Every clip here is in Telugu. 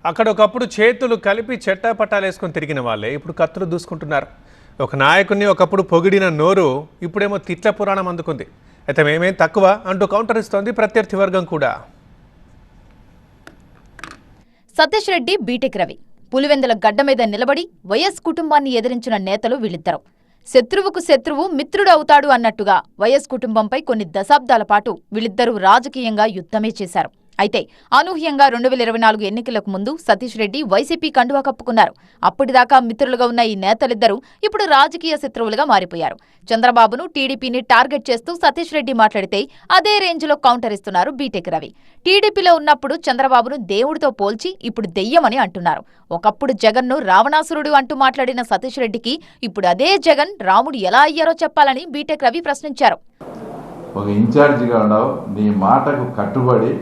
అక్కడ ఒకప్పుడు చేతులు కలిపి చెట్టాపట్టాలు వేసుకొని తిరిగిన వాళ్ళే ఇప్పుడు కత్తులు దూసుకుంటున్నారు. ఒక నాయకుడిని ఒకప్పుడు పొగిడిన నోరు ఇప్పుడేమో తిట్ల పురాణం అందుకుంది. అయితే మేమేం తక్కువ అంటూ కౌంటర్ ఇస్తోంది ప్రత్యర్థి వర్గం కూడా. సతీష్ రెడ్డి బీటెక్ రవి పులివెందుల గడ్డ మీద నిలబడి వైఎస్ కుటుంబాన్ని ఎదిరించిన నేతలు వీళ్ళిద్దరు. శత్రువుకు శత్రువు మిత్రుడు అవుతాడు అన్నట్టుగా వైఎస్ కుటుంబంపై కొన్ని దశాబ్దాల పాటు వీళ్ళిద్దరూ రాజకీయంగా యుద్ధమే చేశారు. అయితే అనూహ్యంగా 2024 ఎన్నికలకు ముందు సతీష్ రెడ్డి వైసీపీ కండువా కప్పుకున్నారు. అప్పటిదాకా మిత్రులుగా ఉన్న ఈ నేతలిద్దరూ ఇప్పుడు రాజకీయ శత్రువులుగా మారిపోయారు. చంద్రబాబును టీడీపీని టార్గెట్ చేస్తూ సతీష్ రెడ్డి మాట్లాడితే అదే రేంజ్లో కౌంటర్ ఇస్తున్నారు బీటెక్ రవి. టీడీపీలో ఉన్నప్పుడు చంద్రబాబును దేవుడితో పోల్చి ఇప్పుడు దెయ్యమని అంటున్నారు. ఒకప్పుడు జగన్ను రావణాసురుడు అంటూ మాట్లాడిన సతీష్ రెడ్డికి ఇప్పుడు అదే జగన్ రాముడు ఎలా అయ్యారో చెప్పాలని బీటెక్ రవి ప్రశ్నించారు. ఒక ఇన్ఛార్జిగా ఉన్నావు, నీ మాటకు కట్టుబడి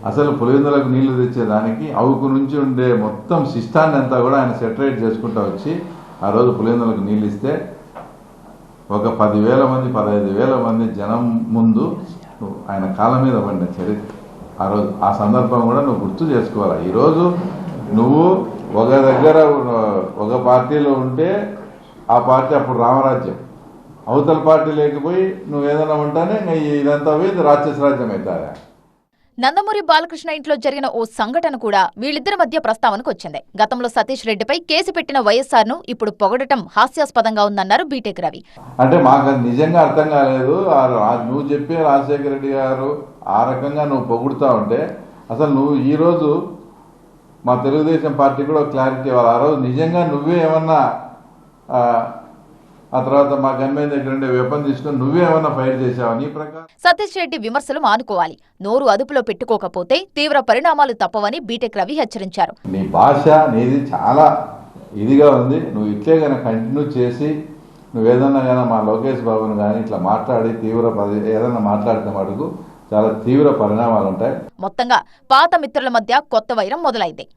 అసలు పులివెందులకు నీళ్లు తెచ్చేదానికి అవుకు నుంచి ఉండే మొత్తం సిస్టాన్ని అంతా కూడా ఆయన సెటరేట్ చేసుకుంటూ వచ్చి ఆ రోజు పులివెందులకు నీళ్ళు ఇస్తే ఒక 10,000 మంది 15,000 మంది జనం ముందు ఆయన కాళ్ళ మీద పడిన చరిత్ర ఆ రోజు. ఆ సందర్భం కూడా నువ్వు గుర్తు చేసుకోవాలి. ఈరోజు నువ్వు ఒక దగ్గర ఒక పార్టీలో ఉంటే ఆ పార్టీ అప్పుడు రామరాజ్యం, అవతల పార్టీ లేకపోయి నువ్వు ఏదైనా ఉంటానే ఇదంతా పోయి రాక్షస రాజ్యం అవుతారా. నందమూరి బాలకృష్ణ ఇంట్లో జరిగిన ఓ సంఘటన కూడా వీళ్ళిద్దరి మధ్య ప్రస్తావనకు వచ్చింది. గతంలో సతీష్ రెడ్డిపై కేసు పెట్టిన వైఎస్ఆర్ ను ఇప్పుడు పొగడటం హాస్యాస్పదంగా ఉందన్నారు బీటెక్ రవి. అంటే మాకు అది నిజంగా అర్థం కాలేదు. నువ్వు చెప్పే రాజశేఖర రెడ్డి గారు ఆ రకంగా నువ్వు పొగుడుతా ఉంటే అసలు నువ్వు ఈరోజు మా తెలుగుదేశం పార్టీ కూడా క్లారిటీ ఇవ్వాలి. ఆ రోజు నిజంగా నువ్వే ఏమన్నా ఆ తర్వాత మా గన్మెన్ దగ్గర ఉండే వెపన్ తీసుకుని నువ్వేమన్నా ఫైర్ చేసావని ప్రకారం సతీష్ రెడ్డి విమర్శలు మానుకోవాలి. నోరు అదుపులో పెట్టుకోకపోతే తీవ్ర పరిణామాలు తప్పవని బీటెక్ రవి హెచ్చరించారు. నీ భాష నీది చాలా ఇదిగా ఉంది. నువ్వు ఇట్లే కనుక కంటిన్యూ చేసి నువ్వేదన్నా కానీ మా లోకేష్ బాబును కానీ ఇట్లా మాట్లాడి ఏదన్నా మాట్లాడితే మటుకు చాలా తీవ్ర పరిణామాలు ఉంటాయి. మొత్తంగా పాత మిత్రుల మధ్య కొత్త వైరం మొదలైంది.